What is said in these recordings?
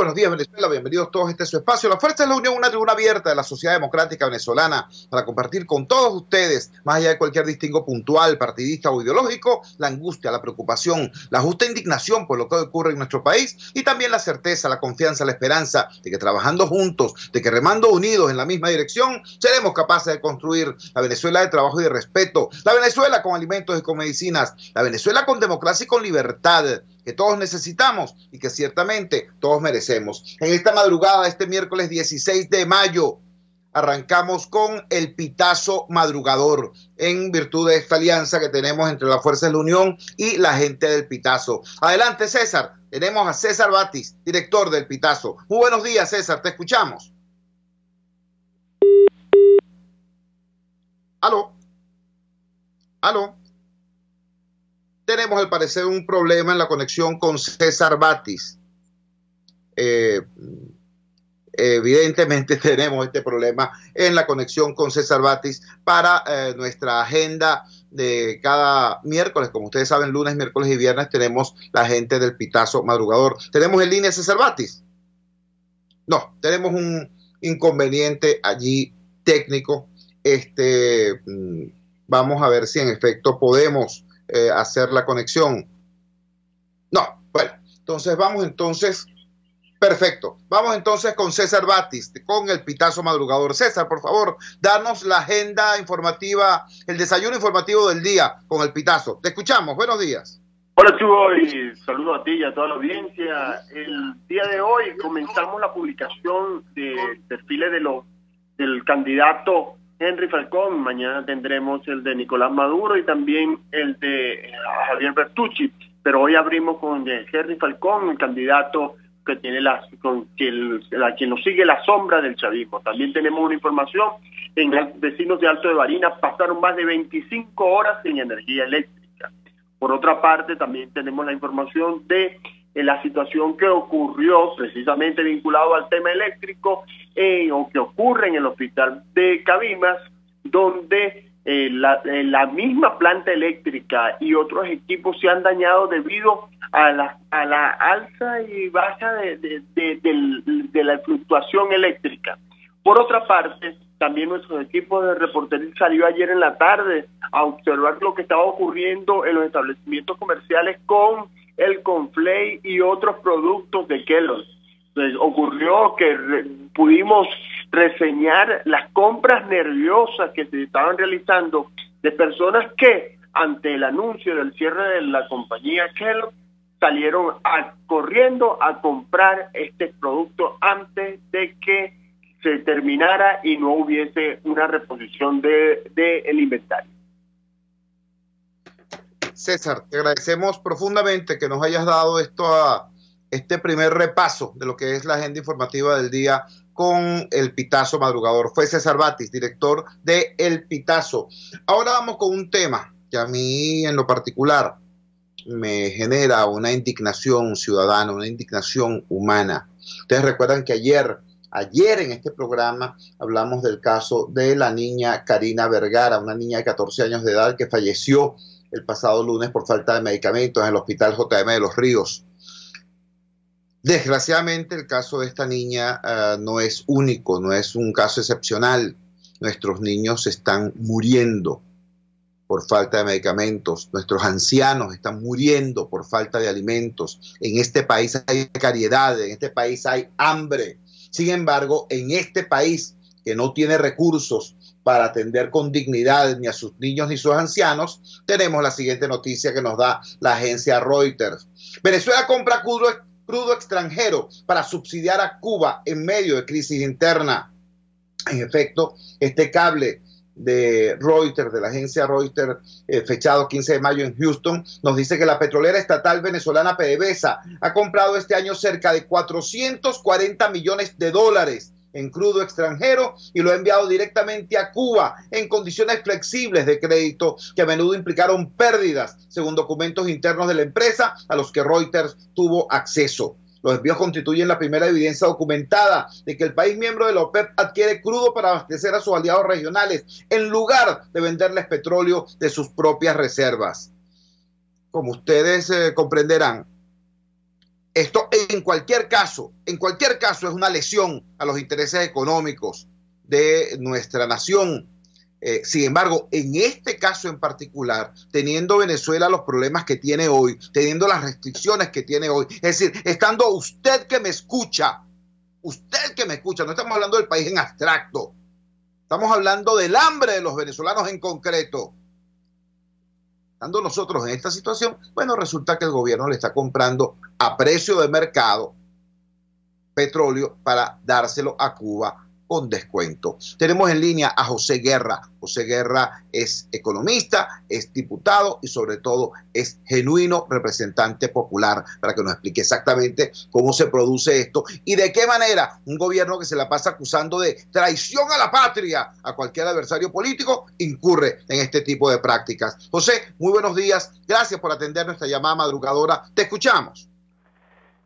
buenos días, Venezuela. Bienvenidos todos a este su espacio. La Fuerza de la Unión, una tribuna abierta de la sociedad democrática venezolana para compartir con todos ustedes, más allá de cualquier distingo puntual, partidista o ideológico, la angustia, la preocupación, la justa indignación por lo que ocurre en nuestro país y también la certeza, la confianza, la esperanza de que trabajando juntos, de que remando unidos en la misma dirección, seremos capaces de construir la Venezuela de trabajo y de respeto, la Venezuela con alimentos y con medicinas, la Venezuela con democracia y con libertad, que todos necesitamos y que ciertamente todos merecemos. En esta madrugada, este miércoles 16 de mayo, arrancamos con el pitazo madrugador, en virtud de esta alianza que tenemos entre la Fuerza de la Unión y la gente del Pitazo. Adelante, César. Tenemos a César Batis, director del Pitazo. Muy buenos días, César. Te escuchamos. ¿Aló? ¿Aló? Tenemos al parecer un problema en la conexión con César Batis. Evidentemente tenemos este problema en la conexión con César Batis para nuestra agenda de cada miércoles. Como ustedes saben, lunes, miércoles y viernes tenemos la gente del Pitazo madrugador. ¿Tenemos en línea a César Batis? No, tenemos un inconveniente allí técnico. Vamos a ver si en efecto podemos hacer la conexión. No, bueno, entonces vamos entonces, perfecto, vamos entonces con César Batis, con el Pitazo madrugador. César, por favor, danos la agenda informativa, el desayuno informativo del día con el Pitazo. Te escuchamos, buenos días. Hola Chugo, y saludo a ti y a toda la audiencia. El día de hoy comenzamos la publicación de perfiles del candidato Henry Falcón. Mañana tendremos el de Nicolás Maduro y también el de Javier Bertucci, pero hoy abrimos con Henry Falcón, el candidato que tiene quien nos sigue la sombra del chavismo. También tenemos una información: en los vecinos de Alto de Barinas pasaron más de 25 horas sin energía eléctrica. Por otra parte, también tenemos la información de la situación que ocurrió precisamente vinculado al tema eléctrico o que ocurre en el hospital de Cabimas, donde la misma planta eléctrica y otros equipos se han dañado debido a la alza y baja de la fluctuación eléctrica. Por otra parte, también nuestro equipo de reportería salió ayer en la tarde a observar lo que estaba ocurriendo en los establecimientos comerciales con el Conflay y otros productos de Kellogg. Ocurrió que pudimos reseñar las compras nerviosas que se estaban realizando de personas que, ante el anuncio del cierre de la compañía Kellogg, salieron corriendo a comprar este producto antes de que se terminara y no hubiese una reposición del inventario. César, te agradecemos profundamente que nos hayas dado este primer repaso de lo que es la agenda informativa del día con el Pitazo madrugador. Fue César Batis, director de El Pitazo. Ahora vamos con un tema que a mí en lo particular me genera una indignación ciudadana, una indignación humana. Ustedes recuerdan que ayer en este programa hablamos del caso de la niña Karina Vergara, una niña de 14 años de edad que falleció el pasado lunes por falta de medicamentos en el Hospital JM de Los Ríos. Desgraciadamente el caso de esta niña no es único, no es un caso excepcional. Nuestros niños están muriendo por falta de medicamentos, nuestros ancianos están muriendo por falta de alimentos. En este país hay precariedad, en este país hay hambre. Sin embargo, en este país que no tiene recursos para atender con dignidad ni a sus niños ni a sus ancianos, tenemos la siguiente noticia que nos da la agencia Reuters. Venezuela compra crudo extranjero para subsidiar a Cuba en medio de crisis interna. En efecto, este cable de Reuters, de la agencia Reuters, fechado 15 de mayo en Houston, nos dice que la petrolera estatal venezolana PDVSA ha comprado este año cerca de 440 millones de dólares en crudo extranjero y lo ha enviado directamente a Cuba en condiciones flexibles de crédito que a menudo implicaron pérdidas, según documentos internos de la empresa a los que Reuters tuvo acceso. Los envíos constituyen la primera evidencia documentada de que el país miembro de la OPEP adquiere crudo para abastecer a sus aliados regionales en lugar de venderles petróleo de sus propias reservas. Como ustedes comprenderán, esto en cualquier caso es una lesión a los intereses económicos de nuestra nación. Sin embargo, en este caso en particular, teniendo Venezuela los problemas que tiene hoy, teniendo las restricciones que tiene hoy, es decir, estando usted que me escucha, no estamos hablando del país en abstracto, estamos hablando del hambre de los venezolanos en concreto. Estando nosotros en esta situación, bueno, resulta que el gobierno le está comprando a precio de mercado petróleo para dárselo a Cuba con descuento. Tenemos en línea a José Guerra. José Guerra es economista, es diputado y sobre todo es genuino representante popular, para que nos explique exactamente cómo se produce esto y de qué manera un gobierno que se la pasa acusando de traición a la patria a cualquier adversario político incurre en este tipo de prácticas. José, muy buenos días. Gracias por atender nuestra llamada madrugadora. Te escuchamos.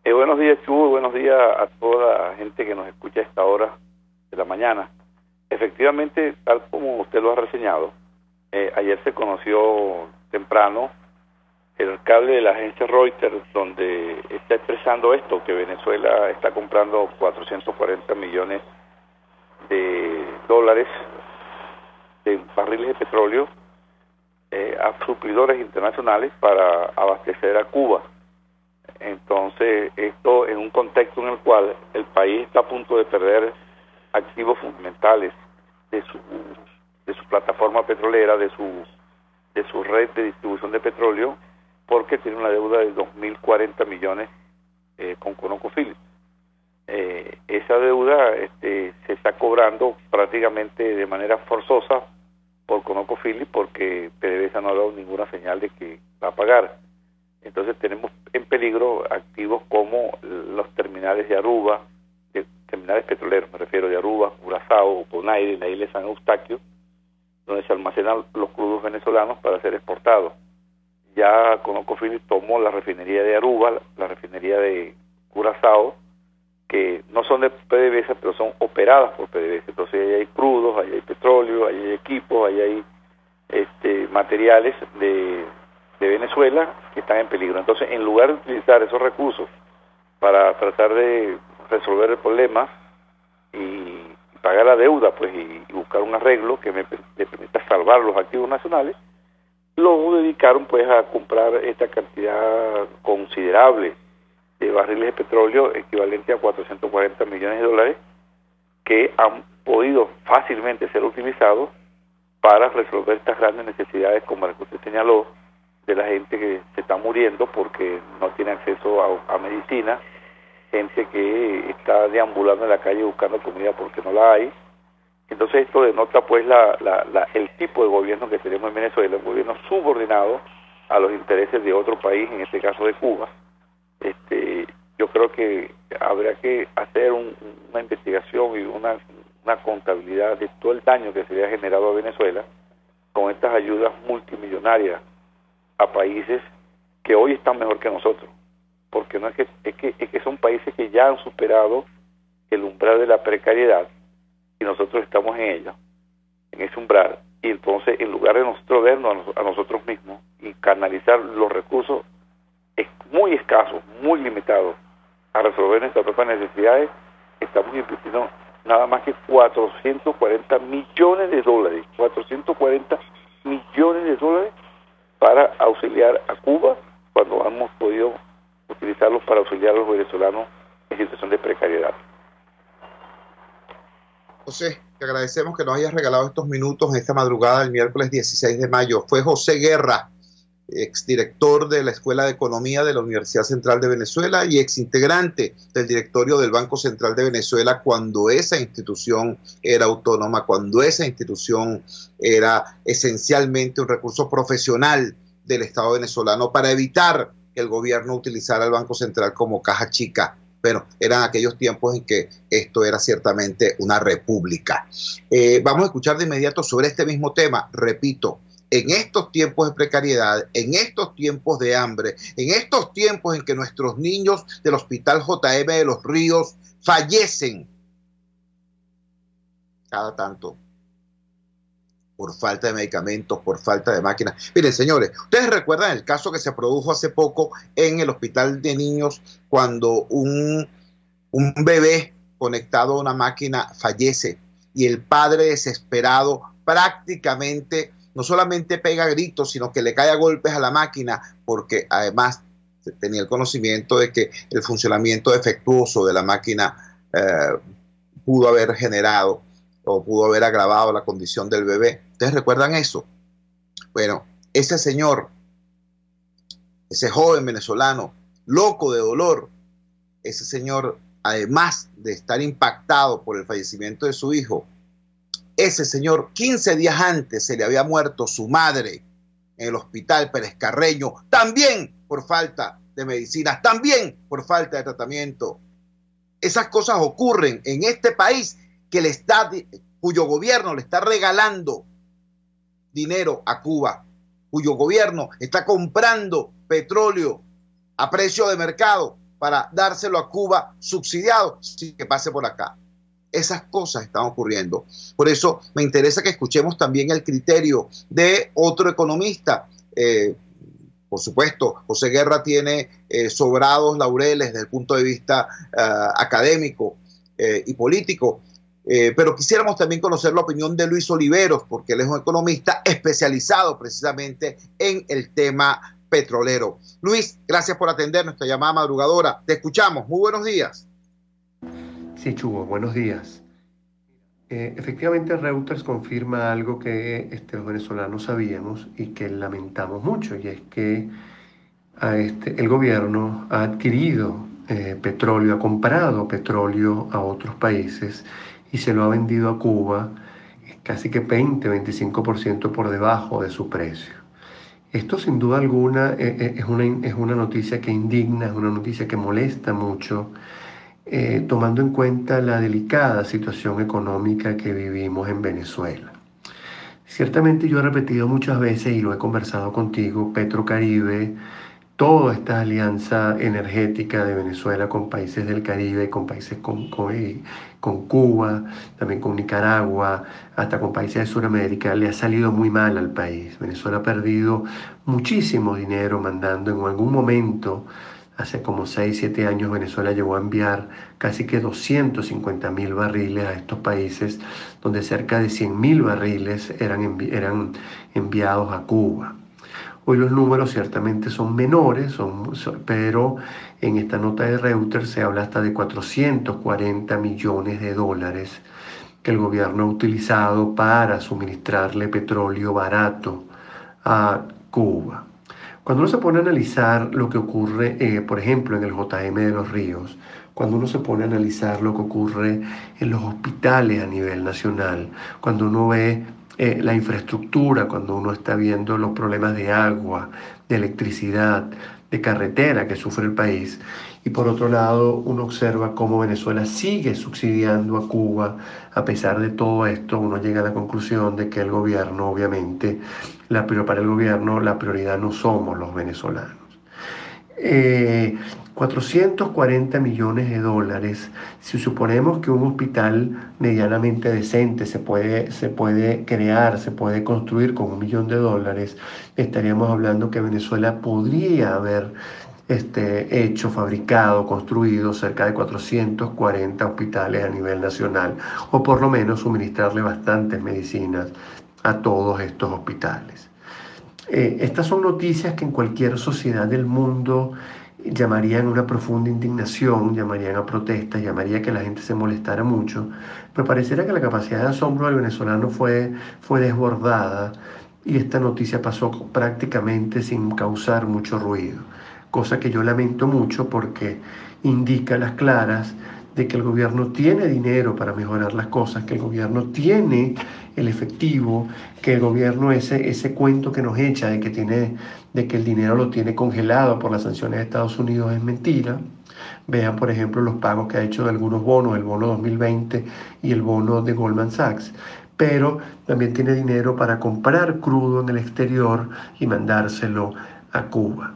Buenos días, Chuy. Buenos días a toda la gente que nos escucha a esta hora de la mañana. Efectivamente, tal como usted lo ha reseñado, ayer se conoció temprano el cable de la agencia Reuters, donde está expresando esto, que Venezuela está comprando 440 millones de dólares de barriles de petróleo a suplidores internacionales para abastecer a Cuba. Entonces, esto en un contexto en el cual el país está a punto de perder activos fundamentales de su plataforma petrolera, de su red de distribución de petróleo, porque tiene una deuda de 2.040 millones con ConocoPhillips. Esa deuda se está cobrando prácticamente de manera forzosa por ConocoPhillips, porque PDVSA no ha dado ninguna señal de que va a pagar. Entonces tenemos en peligro activos como los terminales de Aruba, terminales petroleros, me refiero, de Aruba, Curazao, Bonaire, la isla de San Eustaquio, donde se almacenan los crudos venezolanos para ser exportados. Ya ConocoPhillips tomó la refinería de Aruba, la refinería de Curazao, que no son de PDVSA, pero son operadas por PDVSA. Entonces ahí hay crudos, ahí hay petróleo, ahí hay equipos, ahí hay materiales de Venezuela que están en peligro. Entonces, en lugar de utilizar esos recursos para tratar de resolver el problema y pagar la deuda, pues, y buscar un arreglo que le permita salvar los activos nacionales, lo dedicaron pues a comprar esta cantidad considerable de barriles de petróleo, equivalente a 440 millones de dólares, que han podido fácilmente ser utilizados para resolver estas grandes necesidades, como la que usted señaló, de la gente que se está muriendo porque no tiene acceso a medicina, gente que está deambulando en la calle buscando comida porque no la hay. Entonces esto denota pues el tipo de gobierno que tenemos en Venezuela, un gobierno subordinado a los intereses de otro país, en este caso de Cuba. Yo creo que habrá que hacer una investigación y una contabilidad de todo el daño que se le ha generado a Venezuela con estas ayudas multimillonarias a países que hoy están mejor que nosotros, porque no es que son países que ya han superado el umbral de la precariedad y nosotros estamos en ella, en ese umbral, y entonces en lugar de nosotros vernos a nosotros mismos y canalizar los recursos muy escasos, muy limitados a resolver nuestras propias necesidades, estamos invirtiendo nada más que 440 millones de dólares, 440 millones de dólares para auxiliar a Cuba, cuando hemos podido utilizarlos para auxiliar a los venezolanos en situación de precariedad. José, te agradecemos que nos hayas regalado estos minutos en esta madrugada del miércoles 16 de mayo. Fue José Guerra, exdirector de la Escuela de Economía de la Universidad Central de Venezuela y exintegrante del directorio del Banco Central de Venezuela cuando esa institución era autónoma, cuando esa institución era esencialmente un recurso profesional del Estado venezolano para evitar que el gobierno utilizara el Banco Central como caja chica. Bueno, eran aquellos tiempos en que esto era ciertamente una república. Vamos a escuchar de inmediato sobre este mismo tema. Repito, en estos tiempos de precariedad, en estos tiempos de hambre, en estos tiempos en que nuestros niños del Hospital JM de Los Ríos fallecen cada tanto, por falta de medicamentos, por falta de máquinas. Miren, señores, ustedes recuerdan el caso que se produjo hace poco en el hospital de niños cuando un bebé conectado a una máquina fallece y el padre desesperado prácticamente no solamente pega gritos, sino que le cae a golpes a la máquina porque además tenía el conocimiento de que el funcionamiento defectuoso de la máquina pudo haber generado o pudo haber agravado la condición del bebé. ¿Ustedes recuerdan eso? Bueno, ese señor, ese joven venezolano, loco de dolor, ese señor, además de estar impactado por el fallecimiento de su hijo, ese señor, 15 días antes se le había muerto su madre en el hospital Pérez Carreño, también por falta de medicinas, también por falta de tratamiento. Esas cosas ocurren en este país cuyo gobierno le está regalando dinero a Cuba, cuyo gobierno está comprando petróleo a precio de mercado para dárselo a Cuba subsidiado sin que pase por acá. Esas cosas están ocurriendo. Por eso me interesa que escuchemos también el criterio de otro economista. Por supuesto, José Guerra tiene sobrados laureles desde el punto de vista académico y político, pero quisiéramos también conocer la opinión de Luis Oliveros, porque él es un economista especializado precisamente en el tema petrolero. Luis, gracias por atender nuestra llamada madrugadora. Te escuchamos. Muy buenos días. Sí, Chugo, buenos días. Efectivamente, Reuters confirma algo que los venezolanos sabíamos y que lamentamos mucho, y es que el gobierno ha adquirido petróleo, ha comprado petróleo a otros países y se lo ha vendido a Cuba casi que 20-25% por debajo de su precio. Esto sin duda alguna es una noticia que indigna, es una noticia que molesta mucho, tomando en cuenta la delicada situación económica que vivimos en Venezuela. Ciertamente yo he repetido muchas veces y lo he conversado contigo, Petrocaribe, toda esta alianza energética de Venezuela con países del Caribe, con países con Cuba, también con Nicaragua, hasta con países de Sudamérica, le ha salido muy mal al país. Venezuela ha perdido muchísimo dinero mandando en algún momento. Hace como 6-7 años Venezuela llegó a enviar casi que 250.000 barriles a estos países, donde cerca de 100.000 barriles eran enviados a Cuba. Hoy los números ciertamente son menores, pero en esta nota de Reuters se habla hasta de 440 millones de dólares que el gobierno ha utilizado para suministrarle petróleo barato a Cuba. Cuando uno se pone a analizar lo que ocurre, por ejemplo, en el JM de los Ríos, cuando uno se pone a analizar lo que ocurre en los hospitales a nivel nacional, cuando uno ve la infraestructura, cuando uno está viendo los problemas de agua, de electricidad, de carretera que sufre el país, y por otro lado uno observa cómo Venezuela sigue subsidiando a Cuba, a pesar de todo esto, uno llega a la conclusión de que el gobierno, obviamente, para el gobierno la prioridad no somos los venezolanos. 440 millones de dólares, si suponemos que un hospital medianamente decente se puede crear, se puede construir con $1 millón, estaríamos hablando que Venezuela podría haber fabricado, construido cerca de 440 hospitales a nivel nacional, o por lo menos suministrarle bastantes medicinas a todos estos hospitales. Estas son noticias que en cualquier sociedad del mundo llamarían una profunda indignación, llamarían a protestas, llamaría que la gente se molestara mucho, pero pareciera que la capacidad de asombro del venezolano fue desbordada y esta noticia pasó prácticamente sin causar mucho ruido, cosa que yo lamento mucho porque indica a las claras de que el gobierno tiene dinero para mejorar las cosas, que el gobierno tiene el efectivo, que el gobierno ese cuento que nos echa de que el dinero lo tiene congelado por las sanciones de Estados Unidos es mentira. Vean, por ejemplo, los pagos que ha hecho de algunos bonos, el bono 2020 y el bono de Goldman Sachs. Pero también tiene dinero para comprar crudo en el exterior y mandárselo a Cuba.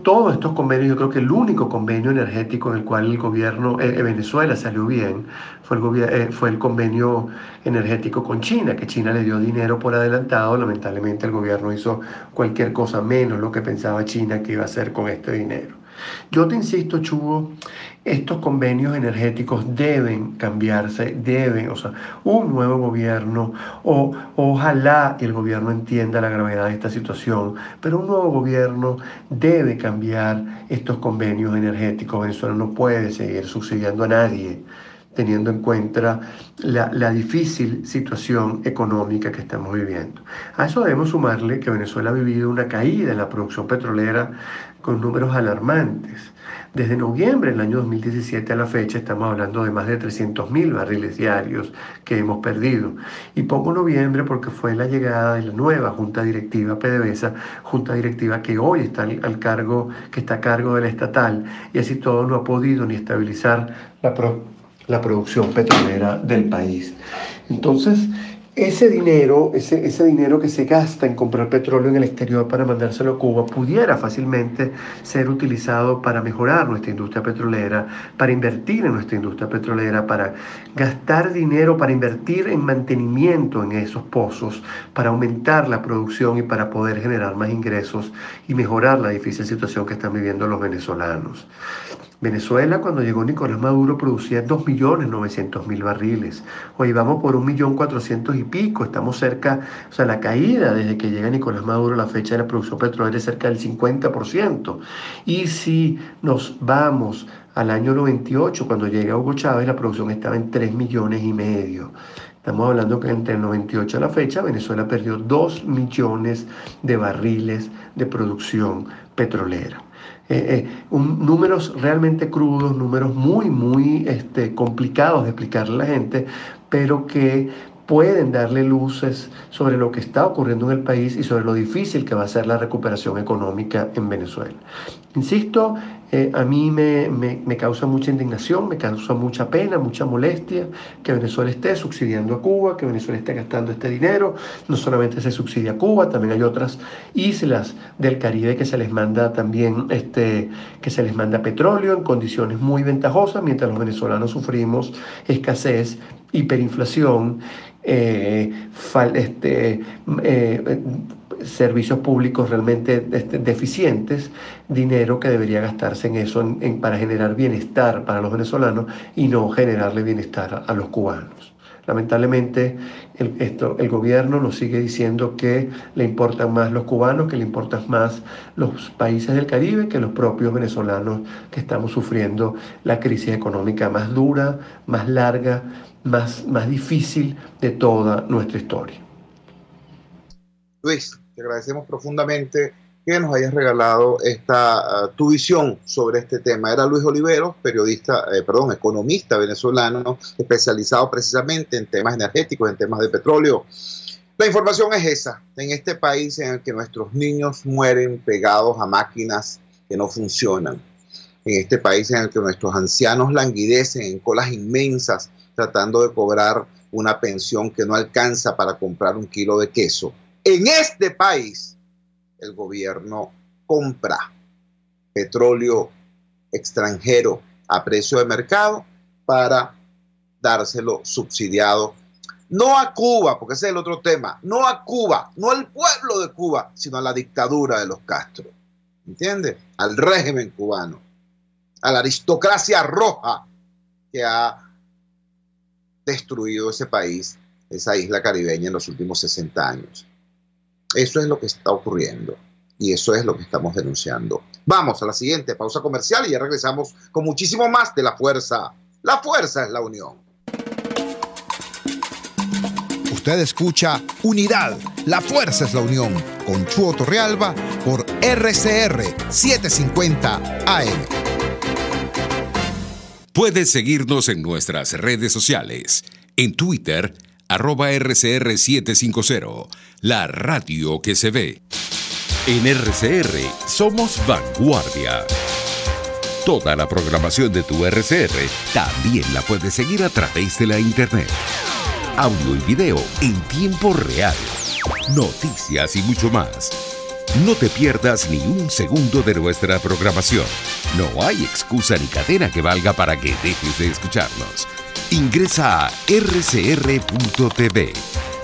Todos estos convenios, yo creo que el único convenio energético en el cual el gobierno de Venezuela salió bien fue el convenio energético con China, que China le dio dinero por adelantado. Lamentablemente el gobierno hizo cualquier cosa menos lo que pensaba China que iba a hacer con este dinero. Yo te insisto, Chugo, estos convenios energéticos deben cambiarse, un nuevo gobierno, ojalá el gobierno entienda la gravedad de esta situación, pero un nuevo gobierno debe cambiar estos convenios energéticos. Venezuela no puede seguir subsidiando a nadie, teniendo en cuenta la difícil situación económica que estamos viviendo. A eso debemos sumarle que Venezuela ha vivido una caída en la producción petrolera con números alarmantes. Desde noviembre del año 2017 a la fecha estamos hablando de más de 300.000 barriles diarios que hemos perdido. Y pongo noviembre porque fue la llegada de la nueva Junta Directiva PDVSA, Junta Directiva que hoy está a cargo de la estatal, y así todo no ha podido ni estabilizar la producción petrolera del país. Entonces, ese dinero que se gasta en comprar petróleo en el exterior para mandárselo a Cuba pudiera fácilmente ser utilizado para mejorar nuestra industria petrolera, para invertir en nuestra industria petrolera, para gastar dinero, para invertir en mantenimiento en esos pozos, para aumentar la producción y para poder generar más ingresos y mejorar la difícil situación que están viviendo los venezolanos. Venezuela, cuando llegó Nicolás Maduro, producía 2.900.000 barriles. Hoy vamos por 1.400.000 y pico. Estamos cerca, la caída desde que llega Nicolás Maduro, la fecha de la producción petrolera es cerca del 50%. Y si nos vamos al año 98, cuando llega Hugo Chávez, la producción estaba en 3,5 millones. Estamos hablando que entre el 98 a la fecha, Venezuela perdió 2 millones de barriles de producción petrolera. Números realmente crudos, números muy complicados de explicarle a la gente, pero que pueden darle luces sobre lo que está ocurriendo en el país y sobre lo difícil que va a ser la recuperación económica en Venezuela. Insisto, a mí me causa mucha indignación, me causa mucha pena, mucha molestia que Venezuela esté subsidiando a Cuba, que Venezuela esté gastando este dinero. No solamente se subsidia a Cuba, también hay otras islas del Caribe que se les manda también, que se les manda petróleo en condiciones muy ventajosas, mientras los venezolanos sufrimos escasez, hiperinflación, servicios públicos realmente deficientes, dinero que debería gastarse en eso para generar bienestar para los venezolanos y no generarle bienestar a los cubanos. Lamentablemente el gobierno nos sigue diciendo que le importan más los cubanos, que le importan más los países del Caribe que los propios venezolanos, que estamos sufriendo la crisis económica más dura, más larga, más difícil de toda nuestra historia. Luis, te agradecemos profundamente que nos hayas regalado tu visión sobre este tema. Era Luis Oliveros, economista venezolano, especializado precisamente en temas energéticos, en temas de petróleo. La información es esa, en este país en el que nuestros niños mueren pegados a máquinas que no funcionan, en este país en el que nuestros ancianos languidecen en colas inmensas tratando de cobrar una pensión que no alcanza para comprar 1 kilo de queso. En este país, el gobierno compra petróleo extranjero a precio de mercado para dárselo subsidiado, no a Cuba, porque ese es el otro tema, no a Cuba, no al pueblo de Cuba, sino a la dictadura de los Castro, ¿entiendes? Al régimen cubano, a la aristocracia roja que ha destruido ese país, esa isla caribeña en los últimos 60 años. Eso es lo que está ocurriendo y eso es lo que estamos denunciando. Vamos a la siguiente pausa comercial y ya regresamos con muchísimo más de La Fuerza. La fuerza es la unión. Usted escucha Unidad, la fuerza es la unión, con Chuo Torrealba por RCR 750 AM. Puedes seguirnos en nuestras redes sociales. En Twitter, @RCR750, la radio que se ve. En RCR somos vanguardia. Toda la programación de tu RCR también la puedes seguir a través de la internet. Audio y video en tiempo real. Noticias y mucho más. No te pierdas ni un segundo de nuestra programación. No hay excusa ni cadena que valga para que dejes de escucharnos. Ingresa a rcr.tv,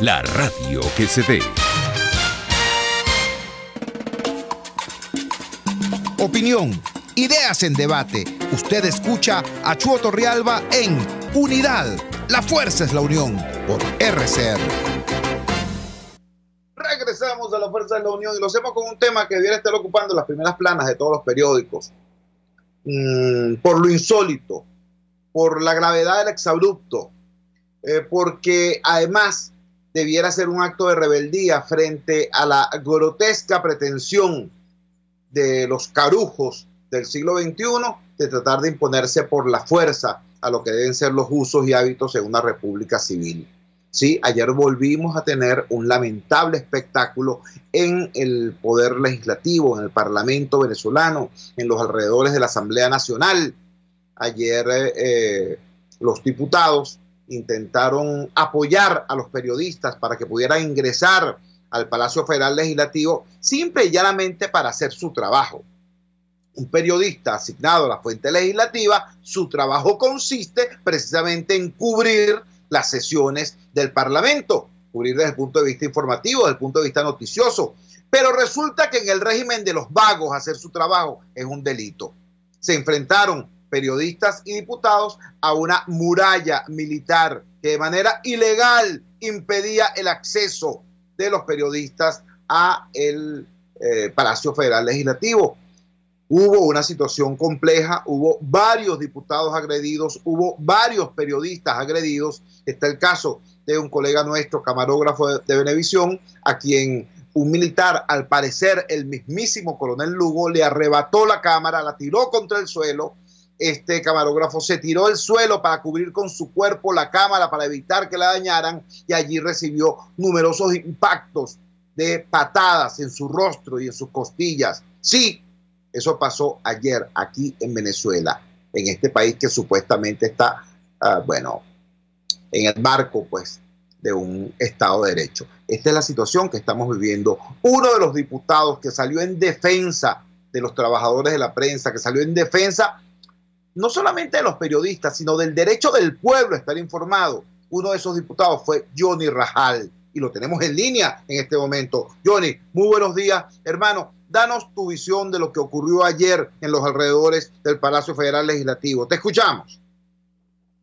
la radio que se ve. Opinión, ideas en debate. Usted escucha a Chuo Torrealba en Unidad. La fuerza es la unión, por RCR. Regresamos a la fuerza de la unión y lo hacemos con un tema que debiera estar ocupando las primeras planas de todos los periódicos. Por lo insólito, por la gravedad del exabrupto, porque además debiera ser un acto de rebeldía frente a la grotesca pretensión de los carujos del siglo XXI de tratar de imponerse por la fuerza a lo que deben ser los usos y hábitos en una república civil. Sí, ayer volvimos a tener un lamentable espectáculo en el poder legislativo, en el Parlamento venezolano, en los alrededores de la Asamblea Nacional. Ayer los diputados intentaron apoyar a los periodistas para que pudieran ingresar al Palacio Federal Legislativo simple y llanamente para hacer su trabajo. Un periodista asignado a la fuente legislativa, su trabajo consiste precisamente en cubrir las sesiones del Parlamento, cubrir desde el punto de vista informativo, desde el punto de vista noticioso. Pero resulta que en el régimen de los vagos hacer su trabajo es un delito. Se enfrentaron periodistas y diputados a una muralla militar que de manera ilegal impedía el acceso de los periodistas a el Palacio Federal Legislativo. Hubo una situación compleja, hubo varios diputados agredidos, hubo varios periodistas agredidos. Está el caso de un colega nuestro, camarógrafo de Venevisión, a quien un militar, al parecer el mismísimo coronel Lugo, le arrebató la cámara, la tiró contra el suelo. Este camarógrafo se tiró al suelo para cubrir con su cuerpo la cámara para evitar que la dañaran y allí recibió numerosos impactos de patadas en su rostro y en sus costillas. Sí, eso pasó ayer aquí en Venezuela, en este país que supuestamente está, en el marco, pues, de un Estado de Derecho. Esta es la situación que estamos viviendo. Uno de los diputados que salió en defensa de los trabajadores de la prensa, que salió en defensa no solamente de los periodistas, sino del derecho del pueblo a estar informado. Uno de esos diputados fue Johnny Rajal, y lo tenemos en línea en este momento. Johnny, muy buenos días, hermano. Danos tu visión de lo que ocurrió ayer en los alrededores del Palacio Federal Legislativo. Te escuchamos.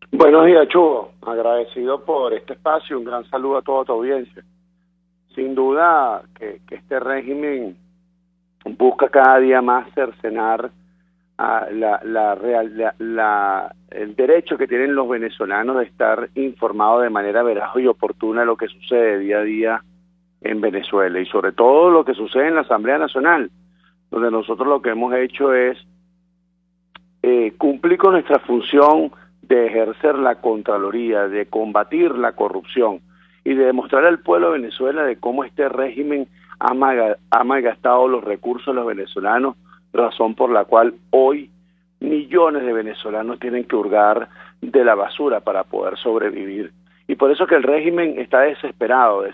Buenos días, Chugo. Agradecido por este espacio. Un gran saludo a toda tu audiencia. Sin duda que este régimen busca cada día más cercenar el derecho que tienen los venezolanos de estar informados de manera veraz y oportuna de lo que sucede día a día en Venezuela, y sobre todo lo que sucede en la Asamblea Nacional, donde nosotros lo que hemos hecho es cumplir con nuestra función de ejercer la Contraloría, de combatir la corrupción y de demostrar al pueblo de Venezuela de cómo este régimen ha malgastado los recursos de los venezolanos, razón por la cual hoy millones de venezolanos tienen que hurgar de la basura para poder sobrevivir. Y por eso que el régimen está desesperado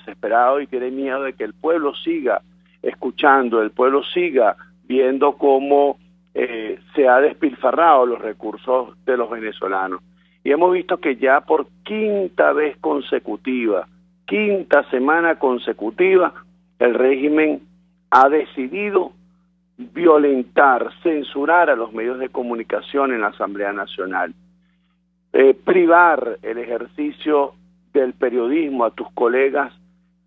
y tiene miedo de que el pueblo siga escuchando, el pueblo siga viendo cómo se ha despilfarrado los recursos de los venezolanos. Y hemos visto que ya por quinta semana consecutiva, el régimen ha decidido violentar, censurar a los medios de comunicación en la Asamblea Nacional, privar el ejercicio del periodismo a tus colegas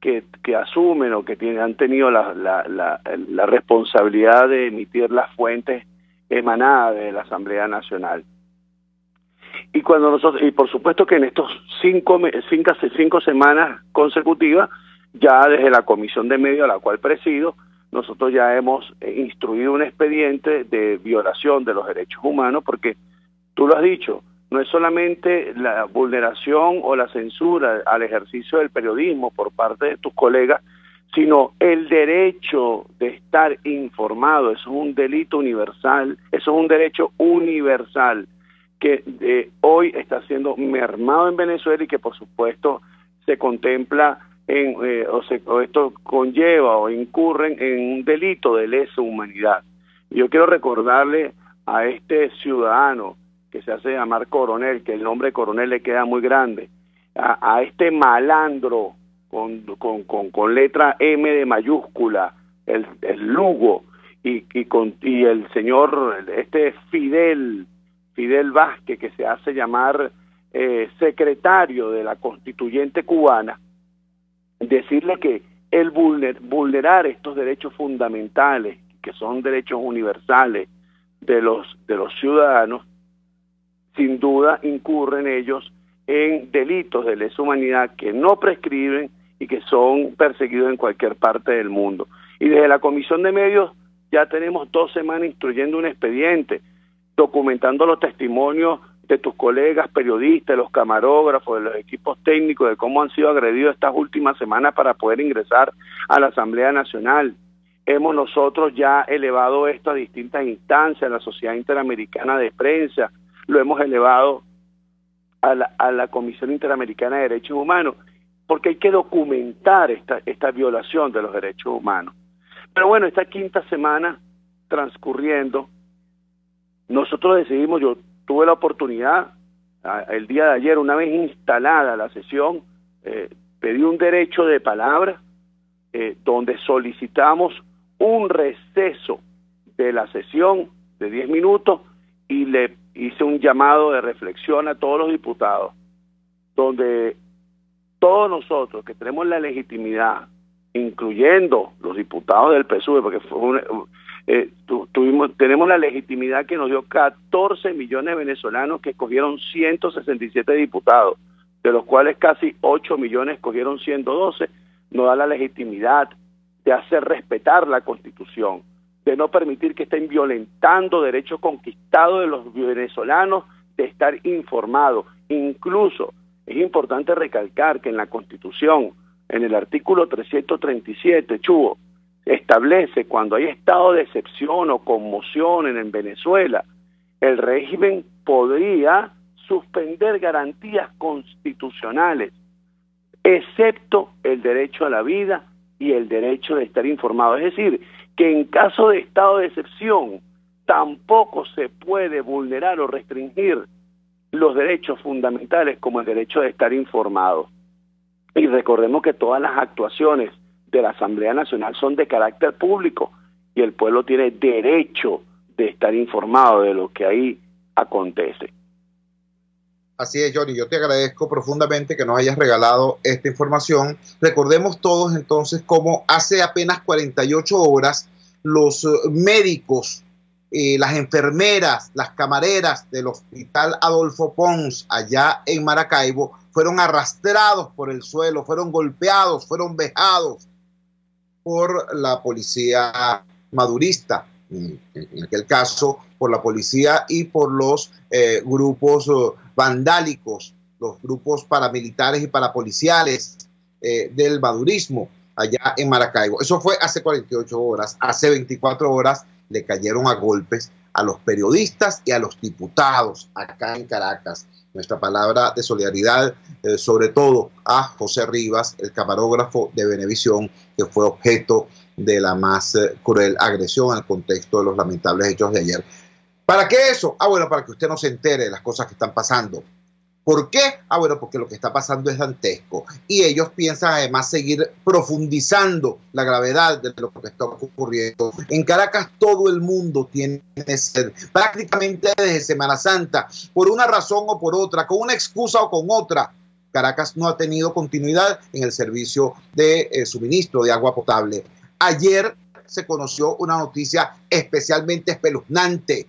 que asumen o que han tenido la responsabilidad de emitir las fuentes emanadas de la Asamblea Nacional. Y por supuesto que en estos cinco semanas consecutivas, ya desde la Comisión de Medios a la cual presido, nosotros ya hemos instruido un expediente de violación de los derechos humanos, porque tú lo has dicho, no es solamente la vulneración o la censura al ejercicio del periodismo por parte de tus colegas, sino el derecho de estar informado. Eso es un delito universal, eso es un derecho universal que hoy está siendo mermado en Venezuela y que por supuesto se contempla o esto conlleva o incurren en un delito de lesa humanidad. Yo quiero recordarle a este ciudadano que se hace llamar Coronel, que el nombre Coronel le queda muy grande, a este malandro con letra M de mayúscula, el Lugo, y el señor Fidel Vázquez, que se hace llamar secretario de la constituyente cubana, decirle que el vulnerar estos derechos fundamentales, que son derechos universales de los ciudadanos, sin duda incurren ellos en delitos de lesa humanidad que no prescriben y que son perseguidos en cualquier parte del mundo. Y desde la Comisión de Medios ya tenemos 2 semanas instruyendo un expediente, documentando los testimonios de tus colegas periodistas, de los camarógrafos, de los equipos técnicos, de cómo han sido agredidos estas últimas semanas para poder ingresar a la Asamblea Nacional. Hemos nosotros ya elevado esto a distintas instancias, a la Sociedad Interamericana de Prensa, lo hemos elevado a la Comisión Interamericana de Derechos Humanos, porque hay que documentar esta violación de los derechos humanos. Pero bueno, esta 5ª semana transcurriendo, nosotros decidimos, yo tuve la oportunidad, el día de ayer, una vez instalada la sesión, pedí un derecho de palabra, donde solicitamos un receso de la sesión de 10 minutos y le hice un llamado de reflexión a todos los diputados, donde todos nosotros que tenemos la legitimidad, incluyendo los diputados del PSUV, porque tenemos la legitimidad que nos dio 14 millones de venezolanos que escogieron 167 diputados, de los cuales casi 8 millones escogieron 112, nos da la legitimidad de hacer respetar la Constitución, de no permitir que estén violentando derechos conquistados de los venezolanos, de estar informados. Incluso es importante recalcar que en la Constitución, en el artículo 337, Chubo, establece cuando hay estado de excepción o conmoción en Venezuela, el régimen podría suspender garantías constitucionales, excepto el derecho a la vida y el derecho de estar informado. Es decir, que en caso de estado de excepción tampoco se puede vulnerar o restringir los derechos fundamentales como el derecho de estar informado. Y recordemos que todas las actuaciones de la Asamblea Nacional son de carácter público y el pueblo tiene derecho de estar informado de lo que ahí acontece. Así es, Johnny, yo te agradezco profundamente que nos hayas regalado esta información. Recordemos todos entonces cómo hace apenas 48 horas los médicos, las enfermeras, las camareras del Hospital Adolfo Pons allá en Maracaibo fueron arrastrados por el suelo, fueron golpeados, fueron vejados por la policía madurista, en aquel caso por la policía y por los grupos vandálicos, los grupos paramilitares y parapoliciales del madurismo allá en Maracaibo. Eso fue hace 48 horas. Hace 24 horas le cayeron a golpes a los periodistas y a los diputados acá en Caracas. Nuestra palabra de solidaridad, sobre todo a José Rivas, el camarógrafo de Venevisión, que fue objeto de la más cruel agresión en el contexto de los lamentables hechos de ayer. ¿Para qué eso? Bueno, para que usted no se entere de las cosas que están pasando. ¿Por qué? Bueno, porque lo que está pasando es dantesco y ellos piensan además seguir profundizando la gravedad de lo que está ocurriendo. En Caracas todo el mundo tiene sed, prácticamente desde Semana Santa, por una razón o por otra, con una excusa o con otra. Caracas no ha tenido continuidad en el servicio de suministro de agua potable. Ayer se conoció una noticia especialmente espeluznante.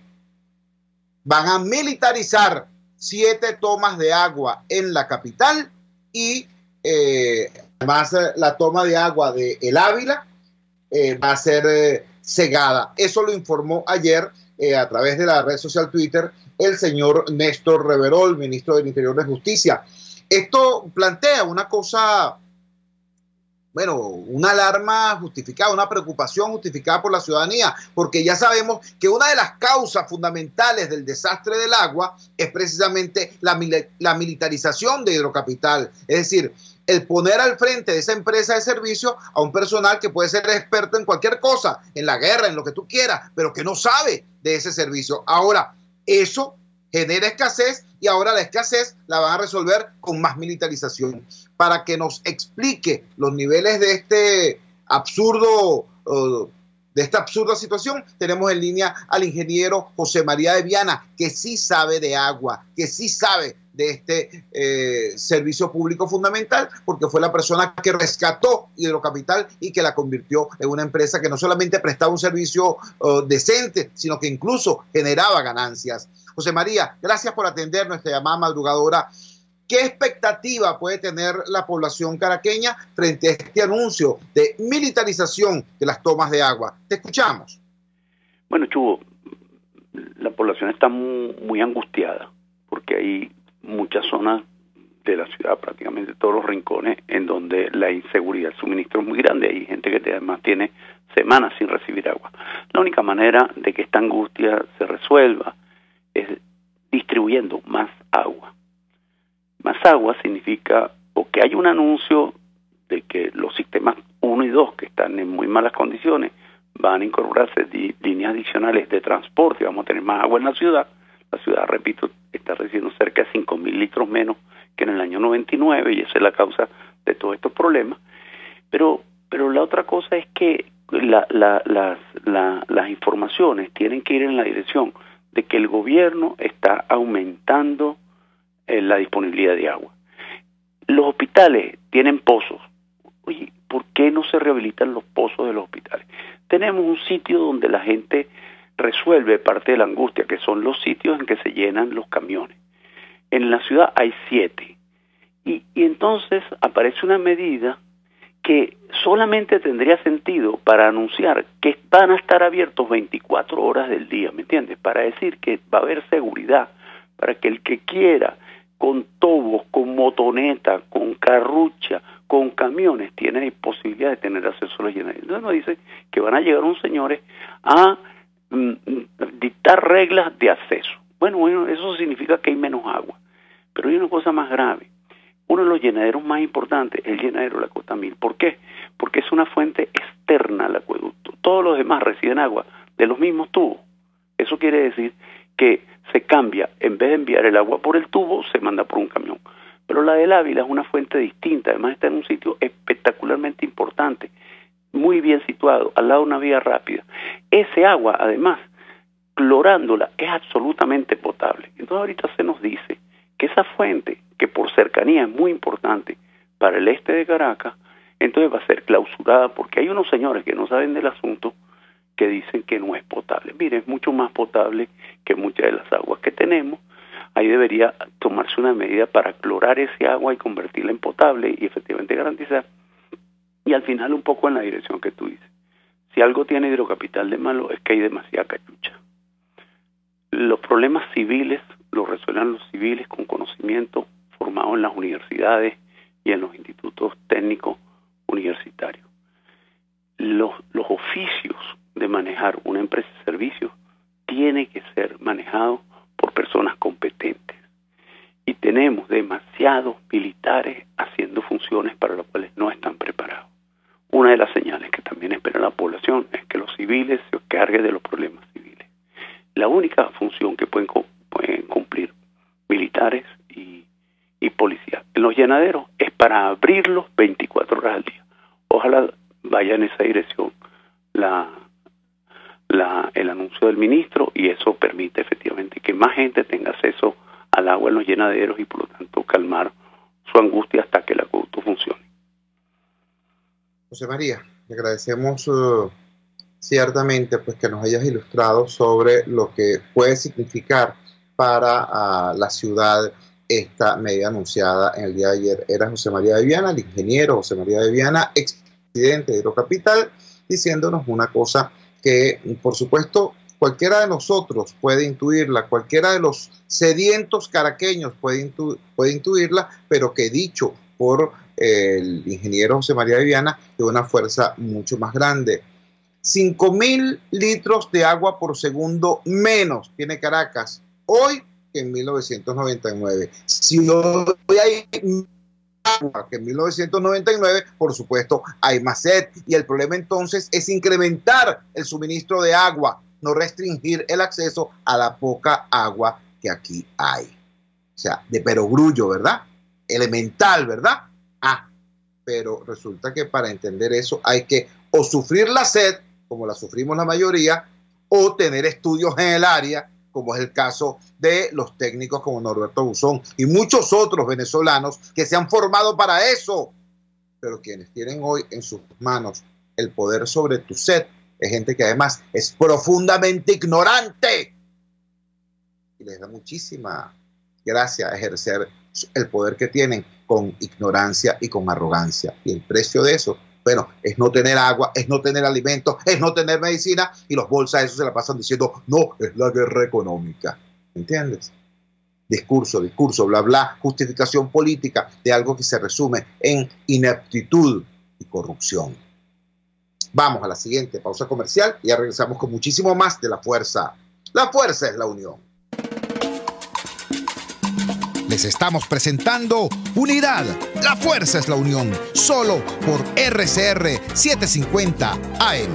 Van a militarizar 7 tomas de agua en la capital y además la toma de agua de El Ávila va a ser cegada. Eso lo informó ayer a través de la red social Twitter el señor Néstor Reverol, ministro del Interior de Justicia. Esto plantea una cosa, bueno, una alarma justificada, una preocupación justificada por la ciudadanía, porque ya sabemos que una de las causas fundamentales del desastre del agua es precisamente la militarización de Hidrocapital. Es decir, el poner al frente de esa empresa de servicio a un personal que puede ser experto en cualquier cosa, en la guerra, en lo que tú quieras, pero que no sabe de ese servicio. Ahora, eso genera escasez y ahora la escasez la van a resolver con más militarización. Para que nos explique los niveles de este absurdo, de esta absurda situación, tenemos en línea al ingeniero José María de Viana, que sí sabe de agua, que sí sabe de este servicio público fundamental, porque fue la persona que rescató Hidrocapital y que la convirtió en una empresa que no solamente prestaba un servicio decente, sino que incluso generaba ganancias. José María, gracias por atender nuestra llamada madrugadora. ¿Qué expectativa puede tener la población caraqueña frente a este anuncio de militarización de las tomas de agua? Te escuchamos. Bueno, Chugo, la población está muy angustiada porque hay muchas zonas de la ciudad, prácticamente todos los rincones, en donde la inseguridad del suministro es muy grande. Hay gente que además tiene semanas sin recibir agua. La única manera de que esta angustia se resuelva es distribuyendo más agua. Más agua significa o que hay un anuncio de que los sistemas 1 y 2, que están en muy malas condiciones, van a incorporarse líneas adicionales de transporte, vamos a tener más agua en la ciudad. La ciudad, repito, está recibiendo cerca de 5.000 litros menos que en el año 99 y esa es la causa de todos estos problemas. Pero la otra cosa es que las informaciones tienen que ir en la dirección de que el gobierno está aumentando la disponibilidad de agua. Los hospitales tienen pozos. Oye, ¿por qué no se rehabilitan los pozos de los hospitales? Tenemos un sitio donde la gente resuelve parte de la angustia, que son los sitios en que se llenan los camiones. En la ciudad hay 7. Y entonces aparece una medida que solamente tendría sentido para anunciar que van a estar abiertos 24 horas del día, ¿me entiendes? Para decir que va a haber seguridad, para que el que quiera, con tobos, con motoneta, con carrucha, con camiones, tiene posibilidad de tener acceso a los llenaderos. Entonces nos dice que van a llegar unos señores a dictar reglas de acceso. Bueno, eso significa que hay menos agua. Pero hay una cosa más grave. Uno de los llenaderos más importantes es el llenadero de la Costa 1000. ¿Por qué? Porque es una fuente externa al acueducto. Todos los demás reciben agua de los mismos tubos. Eso quiere decir que se cambia, en vez de enviar el agua por el tubo, se manda por un camión. Pero la del Ávila es una fuente distinta, además está en un sitio espectacularmente importante, muy bien situado, al lado de una vía rápida. Ese agua, además, clorándola, es absolutamente potable. Entonces ahorita se nos dice que esa fuente, que por cercanía es muy importante para el este de Caracas, entonces va a ser clausurada porque hay unos señores que no saben del asunto que dicen que no es potable. Mire, es mucho más potable que muchas de las aguas que tenemos. Ahí debería tomarse una medida para clorar ese agua y convertirla en potable y efectivamente garantizar. Y al final un poco en la dirección que tú dices. Si algo tiene Hidrocapital de malo es que hay demasiada cachucha. Los problemas civiles los resuelven los civiles con conocimiento formado en las universidades y en los institutos técnicos universitarios. Los oficios de manejar una empresa de servicios tiene que ser manejado por personas competentes. Y tenemos demasiados militares haciendo funciones para las cuales no están preparados. Una de las señales que también espera la población es que los civiles se encarguen de los problemas civiles. La única función que pueden cumplir militares y policías en los llenaderos es para abrirlos 24 horas al día. Ojalá vaya en esa dirección el anuncio del ministro y eso permite efectivamente que más gente tenga acceso al agua en los llenaderos y por lo tanto calmar su angustia hasta que el acueducto funcione. José María, le agradecemos ciertamente pues que nos hayas ilustrado sobre lo que puede significar para la ciudad esta medida anunciada en el día de ayer. Era José María de Viana, el ingeniero José María de Viana, expresidente de Hidrocapital, diciéndonos una cosa que, por supuesto, cualquiera de nosotros puede intuirla, cualquiera de los sedientos caraqueños puede intuirla, pero que dicho por el ingeniero José María de Viana, de una fuerza mucho más grande. 5.000 litros de agua por segundo menos tiene Caracas hoy que en 1999. Si hoy hay agua que en 1999, por supuesto, hay más sed. Y el problema entonces es incrementar el suministro de agua, no restringir el acceso a la poca agua que aquí hay. O sea, de perogrullo, ¿verdad? Elemental, ¿verdad? Pero resulta que para entender eso hay que o sufrir la sed, como la sufrimos la mayoría, o tener estudios en el área, como es el caso de los técnicos como Norberto Buzón y muchos otros venezolanos que se han formado para eso. Pero quienes tienen hoy en sus manos el poder sobre tu sed es gente que además es profundamente ignorante. Y les da muchísima gracia ejercer el poder que tienen con ignorancia y con arrogancia. Y el precio de eso, bueno, es no tener agua, es no tener alimentos, es no tener medicina, y los bolsas eso se la pasan diciendo, no, es la guerra económica. ¿Entiendes? Discurso, bla, bla, justificación política de algo que se resume en ineptitud y corrupción. Vamos a la siguiente pausa comercial y ya regresamos con muchísimo más de La Fuerza. La fuerza es la unión. Les estamos presentando Unidad, la fuerza es la unión, solo por RCR 750 AM.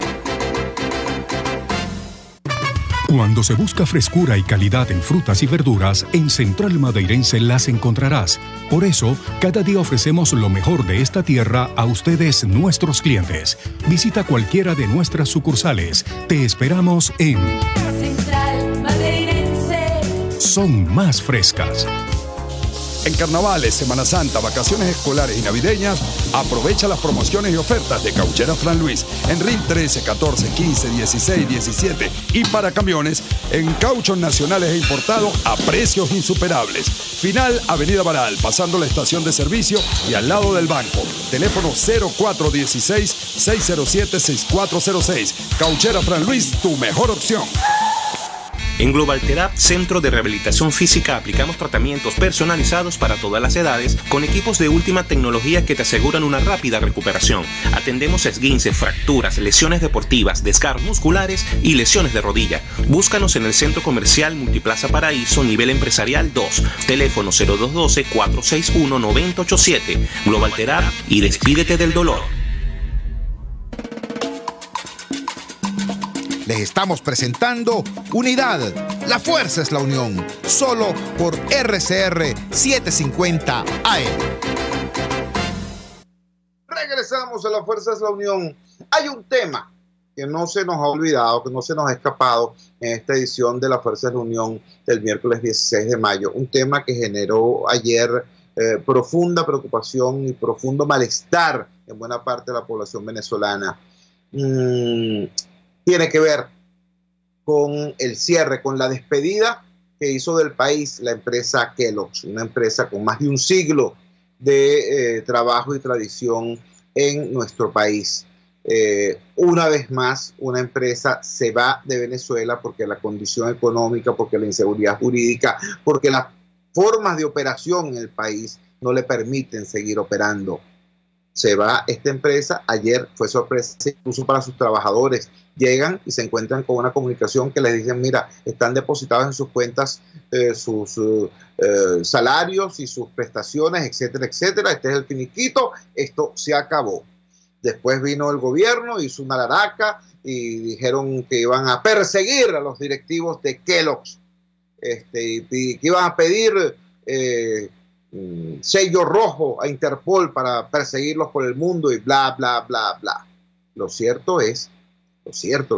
Cuando se busca frescura y calidad en frutas y verduras, en Central Madeirense las encontrarás. Por eso, cada día ofrecemos lo mejor de esta tierra a ustedes, nuestros clientes. Visita cualquiera de nuestras sucursales. Te esperamos en Central Madeirense. Son más frescas. En carnavales, Semana Santa, vacaciones escolares y navideñas, aprovecha las promociones y ofertas de Cauchera Fran Luis en RIN 13, 14, 15, 16, 17 y para camiones en cauchos nacionales e importados a precios insuperables. Final Avenida Baral, pasando la estación de servicio y al lado del banco. Teléfono 0416-607-6406. Cauchera Fran Luis, tu mejor opción. En Global Therap, Centro de Rehabilitación Física, aplicamos tratamientos personalizados para todas las edades con equipos de última tecnología que te aseguran una rápida recuperación. Atendemos esguinces, fracturas, lesiones deportivas, desgarros musculares y lesiones de rodilla. Búscanos en el Centro Comercial Multiplaza Paraíso, nivel empresarial 2. Teléfono 0212-461-9087. Global Therap y despídete del dolor. Les estamos presentando Unidad, la fuerza es la unión, solo por RCR 750 AM. Regresamos a La Fuerza es la Unión. Hay un tema que no se nos ha olvidado, que no se nos ha escapado en esta edición de La Fuerza es la Unión del miércoles 16 de mayo. Un tema que generó ayer profunda preocupación y profundo malestar en buena parte de la población venezolana. Tiene que ver con el cierre, con la despedida que hizo del país la empresa Kellogg's, una empresa con más de un siglo de trabajo y tradición en nuestro país. Una vez más, una empresa se va de Venezuela porque la condición económica, porque la inseguridad jurídica, porque las formas de operación en el país no le permiten seguir operando. Se va esta empresa. Ayer fue sorpresa incluso para sus trabajadores. Llegan y se encuentran con una comunicación que les dicen, mira, están depositados en sus cuentas sus salarios y sus prestaciones, etcétera, etcétera. Este es el finiquito, esto se acabó. Después vino el gobierno, hizo una laraca y dijeron que iban a perseguir a los directivos de Kellogg's, y que iban a pedir sello rojo a Interpol para perseguirlos por el mundo y bla, bla, bla, bla. Lo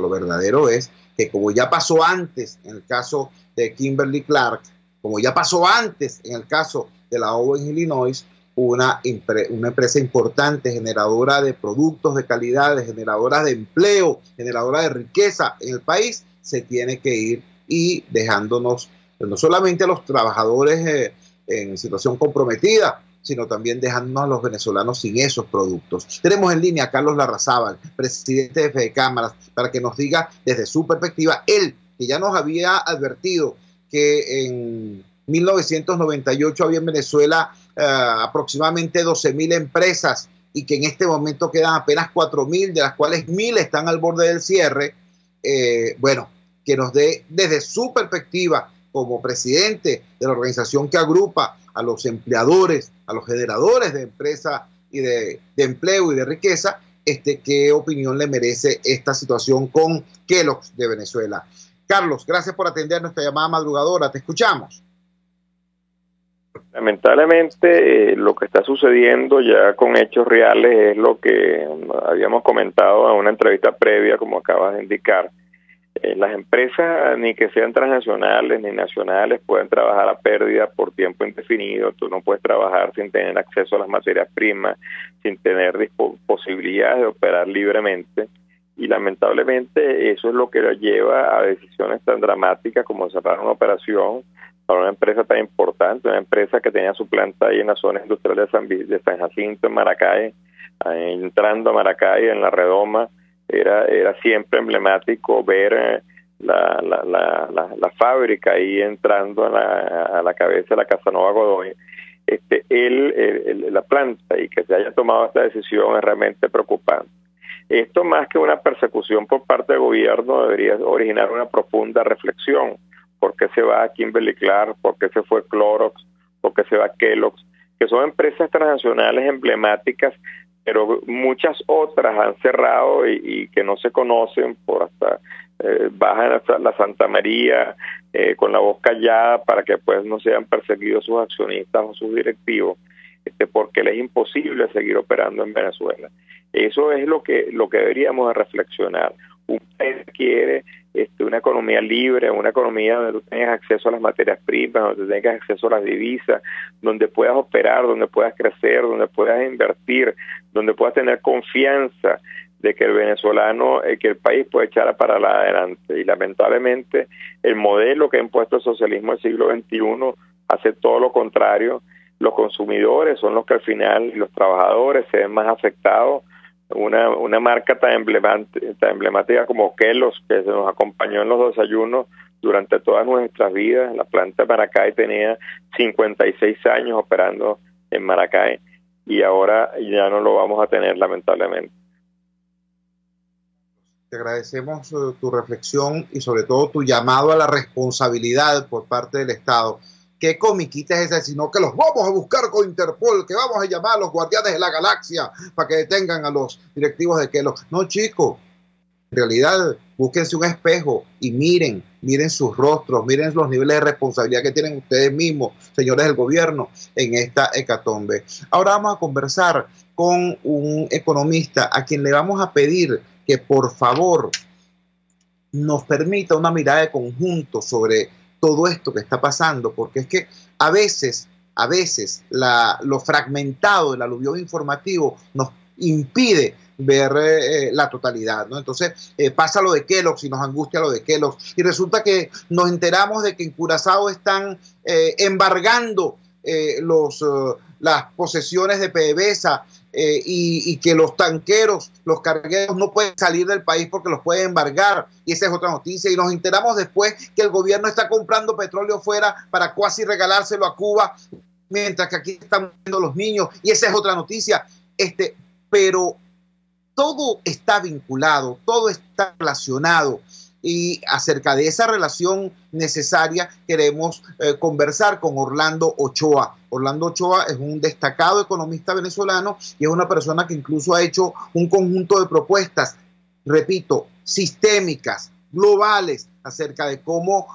verdadero es que, como ya pasó antes en el caso de Kimberly Clark, como ya pasó antes en el caso de la Owens Illinois, una empresa importante, generadora de productos de calidad, generadora de empleo, generadora de riqueza en el país, se tiene que ir y dejándonos no solamente a los trabajadores en situación comprometida, sino también dejándonos a los venezolanos sin esos productos. Tenemos en línea a Carlos Larrazábal, presidente de Fede Cámaras, para que nos diga desde su perspectiva, él, que ya nos había advertido que en 1998 había en Venezuela aproximadamente 12.000 empresas y que en este momento quedan apenas 4.000, de las cuales 1.000 están al borde del cierre. Bueno, que nos dé desde su perspectiva como presidente de la organización que agrupa a los empleadores, a los generadores de empresa y de empleo y de riqueza, qué opinión le merece esta situación con Kellogg's de Venezuela. Carlos, gracias por atender nuestra llamada madrugadora. Te escuchamos. Lamentablemente, lo que está sucediendo ya con hechos reales es lo que habíamos comentado en una entrevista previa, como acabas de indicar. Las empresas, ni que sean transnacionales ni nacionales, pueden trabajar a pérdida por tiempo indefinido. Tú no puedes trabajar sin tener acceso a las materias primas, sin tener posibilidades de operar libremente. Y lamentablemente eso es lo que lleva a decisiones tan dramáticas como cerrar una operación para una empresa tan importante, una empresa que tenía su planta ahí en la zona industrial de San Jacinto, en Maracay, entrando a Maracay, en la redoma. Era siempre emblemático ver la fábrica ahí entrando a la cabeza de la Casanova Godoy, la planta, y que se haya tomado esta decisión es realmente preocupante. Esto, más que una persecución por parte del gobierno, debería originar una profunda reflexión. ¿Por qué se va Kimberly-Clark? ¿Por qué se fue Clorox? ¿Por qué se va Kellogg's? Que son empresas transnacionales emblemáticas, pero muchas otras han cerrado y que no se conocen, por hasta bajan hasta la Santa María con la voz callada para que pues no sean perseguidos sus accionistas o sus directivos, porque les es imposible seguir operando en Venezuela. Eso es lo que deberíamos de reflexionar. Un país quiere una economía libre, una economía donde tú tengas acceso a las materias primas, donde tengas acceso a las divisas, donde puedas operar, donde puedas crecer, donde puedas invertir, donde puedas tener confianza de que el venezolano, que el país puede echar para adelante. Y lamentablemente el modelo que ha impuesto el socialismo del siglo XXI hace todo lo contrario. Los consumidores son los que al final, los trabajadores, se ven más afectados. Una marca tan emblemática como Kellogg's, que se nos acompañó en los desayunos durante todas nuestras vidas. La planta de Maracay tenía 56 años operando en Maracay y ahora ya no lo vamos a tener, lamentablemente. Te agradecemos tu reflexión y sobre todo tu llamado a la responsabilidad por parte del Estado. ¿Qué comiquita es esa? Sino que los vamos a buscar con Interpol, que vamos a llamar a los guardianes de la galaxia para que detengan a los directivos de Kellogg's. No, chicos, en realidad búsquense un espejo y miren sus rostros, miren los niveles de responsabilidad que tienen ustedes mismos, señores del gobierno, en esta hecatombe. Ahora vamos a conversar con un economista a quien le vamos a pedir que por favor nos permita una mirada de conjunto sobre todo esto que está pasando, porque es que a veces lo fragmentado del aluvión informativo nos impide ver la totalidad, ¿no? Entonces pasa lo de Kellogg's y nos angustia lo de Kellogg's y resulta que nos enteramos de que en Curazao están embargando las posesiones de PDVSA y que los tanqueros, los cargueros no pueden salir del país porque los pueden embargar, y esa es otra noticia. Y nos enteramos después que el gobierno está comprando petróleo fuera para casi regalárselo a Cuba, mientras que aquí están muriendo los niños, y esa es otra noticia. Pero todo está vinculado, todo está relacionado. Y acerca de esa relación necesaria queremos conversar con Orlando Ochoa. Orlando Ochoa es un destacado economista venezolano y es una persona que incluso ha hecho un conjunto de propuestas, repito, sistémicas, globales, acerca de cómo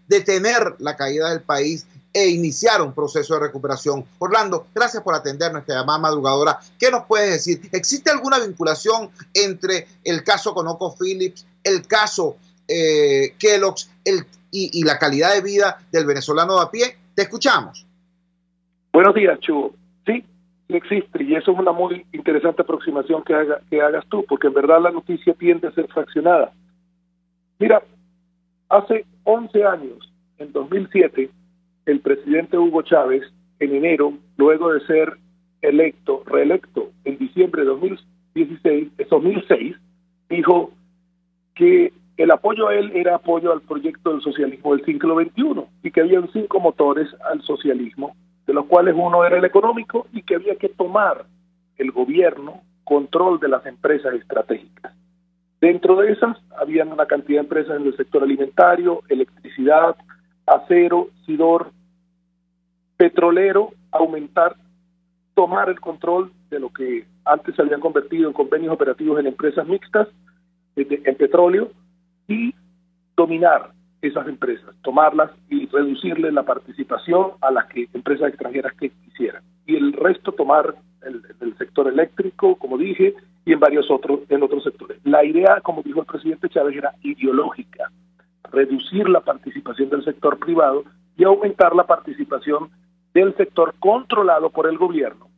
detener la caída del país e iniciar un proceso de recuperación. Orlando, gracias por atender nuestra llamada madrugadora. ¿Qué nos puedes decir? ¿Existe alguna vinculación entre el caso ConocoPhillips, el caso Kellogg's y la calidad de vida del venezolano de a pie? Te escuchamos. Buenos días, Chugo. Sí, existe, y eso es una muy interesante aproximación que hagas tú, porque en verdad la noticia tiende a ser fraccionada. Mira, hace 11 años, en 2007, el presidente Hugo Chávez, en enero, luego de ser reelecto en diciembre de 2006, dijo que el apoyo a él era apoyo al proyecto del socialismo del siglo XXI y que habían 5 motores al socialismo, de los cuales uno era el económico y que había que tomar el gobierno control de las empresas estratégicas. Dentro de esas habían una cantidad de empresas en el sector alimentario, electricidad, acero, sidor, petrolero, tomar el control de lo que antes se habían convertido en convenios operativos en empresas mixtas, en petróleo, y dominar esas empresas, tomarlas y reducirle la participación a las empresas extranjeras que quisieran. Y el resto tomar el sector eléctrico, como dije, y en otros sectores. La idea, como dijo el presidente Chávez, era ideológica: reducir la participación del sector privado y aumentar la participación del sector controlado por el gobierno.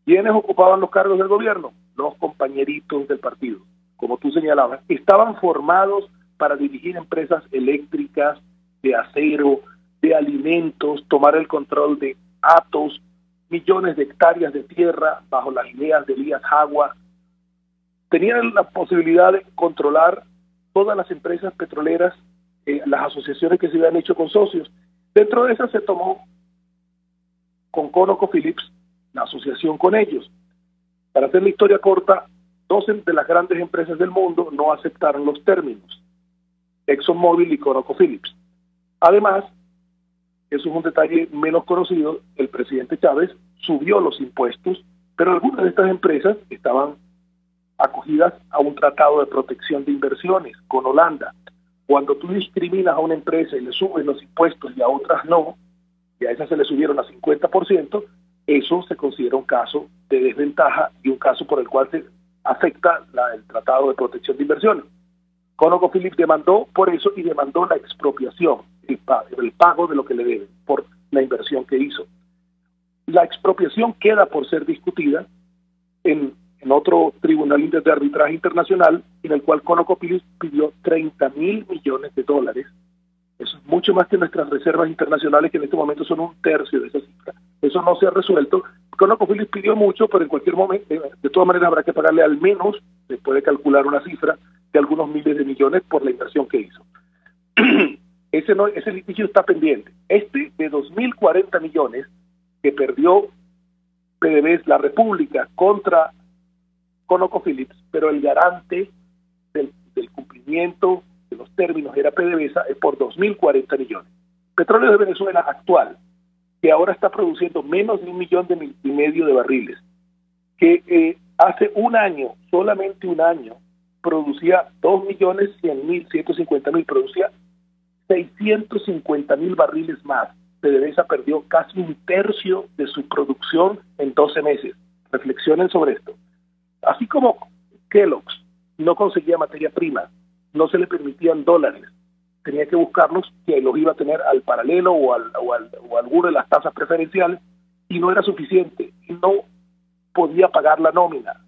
¿Quiénes ocupaban los cargos del gobierno? Los compañeritos del partido. Como tú señalabas, estaban formados para dirigir empresas eléctricas, de acero, de alimentos, tomar el control de Atos, millones de hectáreas de tierra bajo las ideas de Elías Jagua. Tenían la posibilidad de controlar todas las empresas petroleras, las asociaciones que se habían hecho con socios. Dentro de esas se tomó con ConocoPhillips la asociación con ellos. Para hacer la historia corta, 12 de las grandes empresas del mundo no aceptaron los términos: ExxonMobil y ConocoPhillips. Además, eso es un detalle menos conocido, el presidente Chávez subió los impuestos, pero algunas de estas empresas estaban acogidas a un tratado de protección de inversiones con Holanda. Cuando tú discriminas a una empresa y le subes los impuestos y a otras no, y a esas se le subieron a 50%, eso se considera un caso de desventaja y un caso por el cual se afecta el tratado de protección de inversiones. ConocoPhillips demandó por eso y demandó la expropiación, el pago de lo que le deben por la inversión que hizo. La expropiación queda por ser discutida en otro tribunal de arbitraje internacional, en el cual ConocoPhillips pidió $30,000 millones. Eso es mucho más que nuestras reservas internacionales, que en este momento son 1/3 de esa cifra. Eso no se ha resuelto. ConocoPhillips pidió mucho, pero en cualquier momento, de todas maneras, habrá que pagarle al menos, se puede calcular una cifra de algunos miles de millones por la inversión que hizo. Ese litigio está pendiente. Este de 2.040 millones que perdió PDVSA, la República, contra ConocoPhillips, pero el garante del cumplimiento de los términos era PDVSA, es por 2.040 millones. Petróleo de Venezuela actual, que ahora está produciendo menos de 1,5 millones de barriles, que hace un año, solamente un año, producía 2.150.000, producía 650.000 barriles más. PDVSA perdió casi 1/3 de su producción en 12 meses. Reflexionen sobre esto. Así como Kellogg's no conseguía materia prima, no se le permitían dólares, tenía que buscarlos, que los iba a tener al paralelo o al alguno de las tasas preferenciales, y no era suficiente, y no podía pagar la nómina.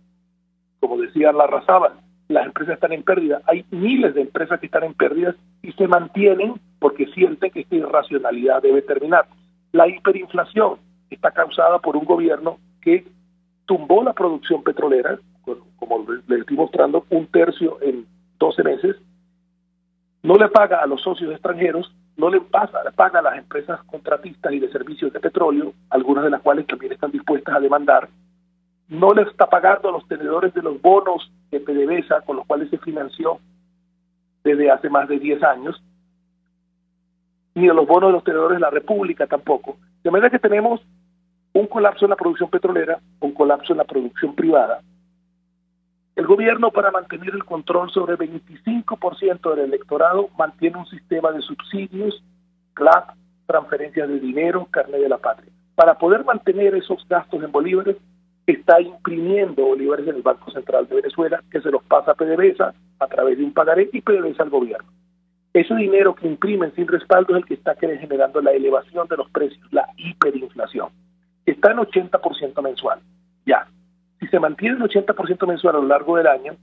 Como decía Larrazábal, las empresas están en pérdida. Hay miles de empresas que están en pérdidas y se mantienen porque sienten que esta irracionalidad debe terminar. La hiperinflación está causada por un gobierno que tumbó la producción petrolera, como les estoy mostrando, 1/3 en 12 meses, no le paga a los socios extranjeros, no le paga a las empresas contratistas y de servicios de petróleo, algunas de las cuales también están dispuestas a demandar, no le está pagando a los tenedores de los bonos de PDVSA, con los cuales se financió desde hace más de 10 años, ni a los bonos de los tenedores de la República tampoco. De manera que tenemos un colapso en la producción petrolera, un colapso en la producción privada. El gobierno, para mantener el control sobre el 25% del electorado, mantiene un sistema de subsidios, CLAP, transferencias de dinero, carnet de la patria. Para poder mantener esos gastos en bolívares, está imprimiendo bolívares en el Banco Central de Venezuela, que se los pasa a PDVSA a través de un pagaré y PDVSA al gobierno. Ese dinero que imprimen sin respaldo es el que está generando la elevación de los precios, la hiperinflación. Está en 80% mensual. Ya. Si se mantiene el 80% mensual a lo largo del año,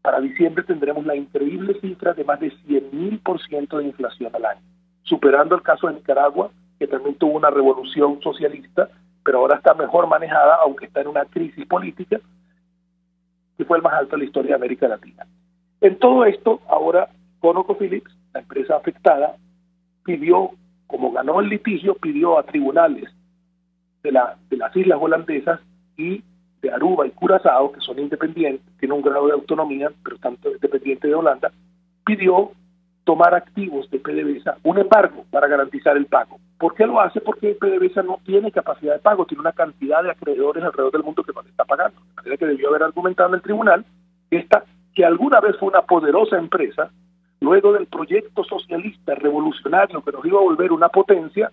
para diciembre tendremos la increíble cifra de más de 100.000% de inflación al año, superando el caso de Nicaragua, que también tuvo una revolución socialista, pero ahora está mejor manejada, aunque está en una crisis política, que fue el más alto de la historia de América Latina. En todo esto, ahora ConocoPhillips, la empresa afectada, pidió, como ganó el litigio, pidió a tribunales de las islas holandesas y de Aruba y Curazao, que son independientes, tienen un grado de autonomía, pero están independientes de Holanda, pidió tomar activos de PDVSA, un embargo para garantizar el pago. ¿Por qué lo hace? Porque PDVSA no tiene capacidad de pago, tiene una cantidad de acreedores alrededor del mundo que no le está pagando. De manera que debió haber argumentado en el tribunal que alguna vez fue una poderosa empresa, luego del proyecto socialista revolucionario que nos iba a volver una potencia,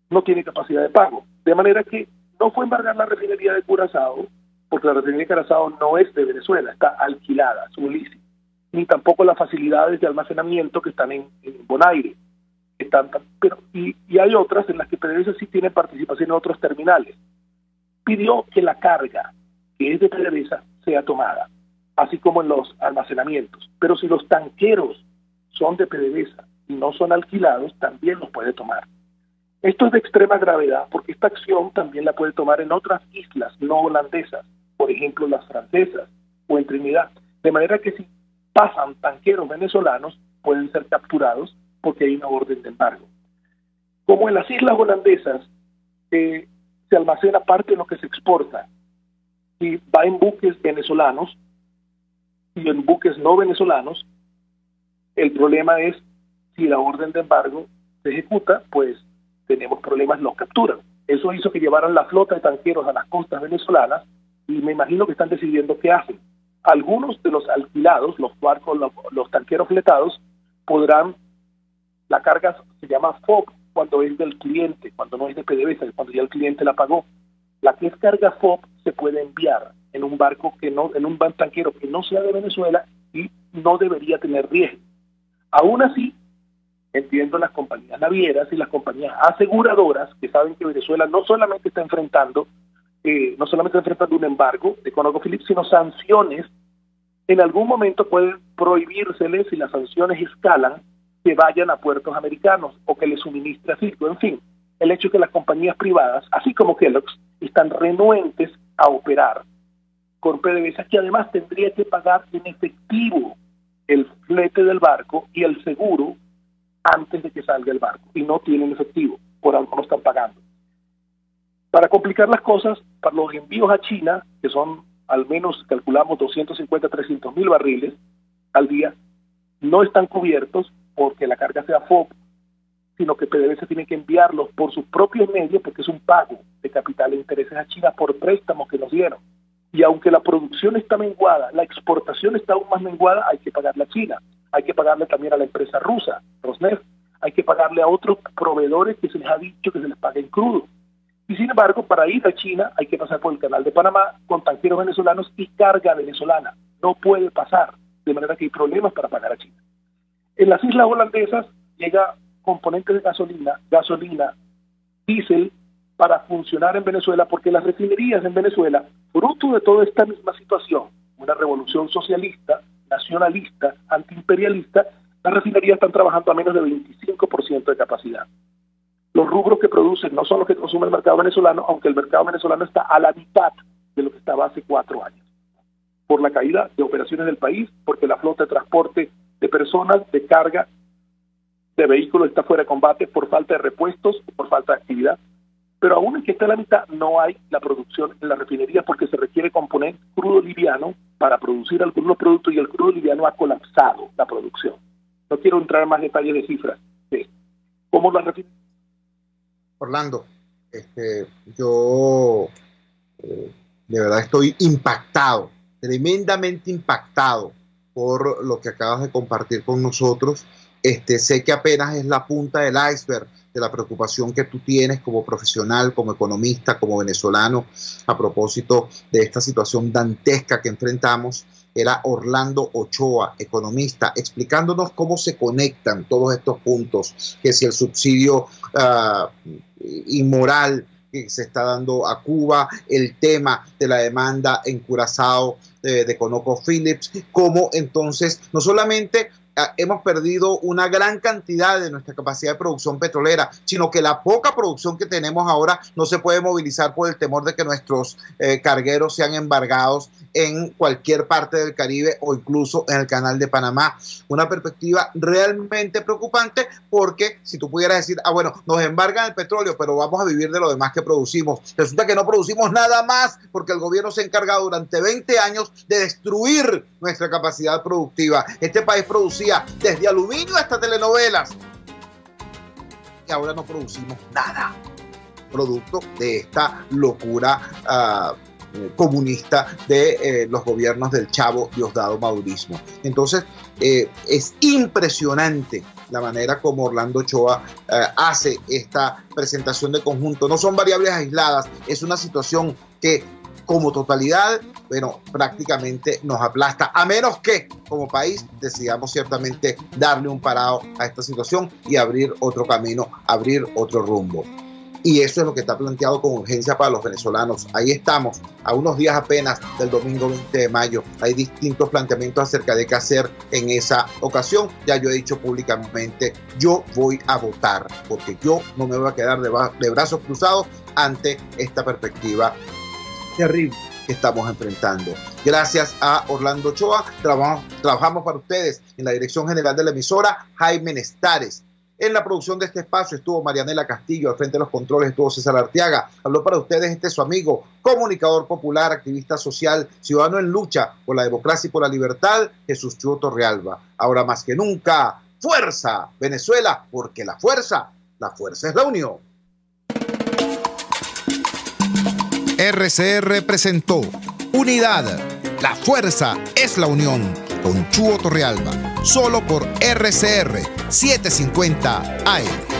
no tiene capacidad de pago. De manera que no fue embargar la refinería de Curazao, porque la refinería de Curazao no es de Venezuela, está alquilada, es un leasing, ni tampoco las facilidades de almacenamiento que están en Bonaire. Y hay otras en las que PDVSA sí tiene participación en otros terminales. Pidió que la carga que es de PDVSA sea tomada, así como en los almacenamientos. Pero si los tanqueros son de PDVSA y no son alquilados, también los puede tomar. Esto es de extrema gravedad porque esta acción también la puede tomar en otras islas no holandesas, por ejemplo las francesas o en Trinidad. De manera que si pasan tanqueros venezolanos, pueden ser capturados porque hay una orden de embargo. Como en las islas holandesas se almacena parte de lo que se exporta y va en buques venezolanos y en buques no venezolanos, el problema es si la orden de embargo se ejecuta, pues tenemos problemas, los capturan. Eso hizo que llevaran la flota de tanqueros a las costas venezolanas y me imagino que están decidiendo qué hacen. Algunos de los alquilados, los barcos, los tanqueros fletados, podrán, la carga se llama FOB cuando es del cliente, cuando no es de PDVSA, cuando ya el cliente la pagó. La que es carga FOB se puede enviar en un barco que no, en un tanquero que no sea de Venezuela y no debería tener riesgo. Aún así, entiendo las compañías navieras y las compañías aseguradoras que saben que Venezuela no solamente está enfrentando un embargo de ConocoPhillips, sino sanciones. En algún momento pueden prohibírseles, si las sanciones escalan, que vayan a puertos americanos o que les suministre a Cisco. En fin, el hecho es que las compañías privadas, así como Kellogg's, están renuentes a operar con PDVSA, que además tendría que pagar en efectivo el flete del barco y el seguro antes de que salga el barco, y no tienen efectivo, por algo no están pagando. Para complicar las cosas, para los envíos a China, que son al menos, calculamos, 250 a 300 mil barriles al día, no están cubiertos porque la carga sea FOB, sino que PDVSA tiene que enviarlos por sus propios medios, porque es un pago de capital e intereses a China por préstamos que nos dieron. Y aunque la producción está menguada, la exportación está aún más menguada, hay que pagarle a China, hay que pagarle también a la empresa rusa, Rosneft, hay que pagarle a otros proveedores que se les ha dicho que se les pague en crudo. Y sin embargo, para ir a China hay que pasar por el canal de Panamá con tanqueros venezolanos y carga venezolana. No puede pasar, de manera que hay problemas para pagar a China. En las islas holandesas llega componentes de gasolina, diésel, para funcionar en Venezuela, porque las refinerías en Venezuela, fruto de toda esta misma situación, una revolución socialista, nacionalista, antiimperialista, las refinerías están trabajando a menos de 25% de capacidad. Los rubros que producen no son los que consume el mercado venezolano, aunque el mercado venezolano está a la mitad de lo que estaba hace 4 años. Por la caída de operaciones del país, porque la flota de transporte de personas, de carga, de vehículos está fuera de combate por falta de repuestos, por falta de actividad. Pero aún en que está a la mitad, no hay la producción en la refinería porque se requiere componer crudo liviano para producir algunos productos y el crudo liviano ha colapsado la producción. No quiero entrar en más detalles de cifras. ¿Cómo la refinería? Orlando, yo de verdad estoy impactado, tremendamente impactado por lo que acabas de compartir con nosotros. Sé que apenas es la punta del iceberg de la preocupación que tú tienes como profesional, como economista, como venezolano, a propósito de esta situación dantesca que enfrentamos. Era Orlando Ochoa, economista, explicándonos cómo se conectan todos estos puntos, que si el subsidio inmoral que se está dando a Cuba, el tema de la demanda en Curazao de ConocoPhillips, cómo entonces no solamente hemos perdido una gran cantidad de nuestra capacidad de producción petrolera, sino que la poca producción que tenemos ahora no se puede movilizar por el temor de que nuestros cargueros sean embargados en cualquier parte del Caribe o incluso en el canal de Panamá. Una perspectiva realmente preocupante, porque si tú pudieras decir, bueno, nos embargan el petróleo, pero vamos a vivir de lo demás que producimos. Resulta que no producimos nada más porque el gobierno se ha encargado durante 20 años de destruir nuestra capacidad productiva. Este país producía desde aluminio hasta telenovelas. que ahora no producimos nada, producto de esta locura comunista de los gobiernos del Chavo Diosdado Madurismo. Entonces, es impresionante la manera como Orlando Ochoa hace esta presentación de conjunto. No son variables aisladas, es una situación que como totalidad, bueno, prácticamente nos aplasta, a menos que como país decidamos ciertamente darle un parado a esta situación y abrir otro camino, abrir otro rumbo. Y eso es lo que está planteado con urgencia para los venezolanos. Ahí estamos, a unos días apenas del domingo 20 de mayo. Hay distintos planteamientos acerca de qué hacer en esa ocasión. Ya yo he dicho públicamente, yo voy a votar, porque yo no me voy a quedar de brazos cruzados ante esta perspectiva terrible que estamos enfrentando. Gracias a Orlando Ochoa, trabajamos para ustedes en la dirección general de la emisora, Jaime Nestares. En la producción de este espacio estuvo Marianela Castillo, al frente de los controles estuvo César Arteaga. Habló para ustedes su amigo, comunicador popular, activista social, ciudadano en lucha por la democracia y por la libertad, Jesús Chúo Torrealba. Ahora más que nunca, ¡fuerza, Venezuela! Porque la fuerza es la unión. RCR presentó Unidad, la fuerza es la unión, con Chúo Torrealba, solo por RCR 750 AM.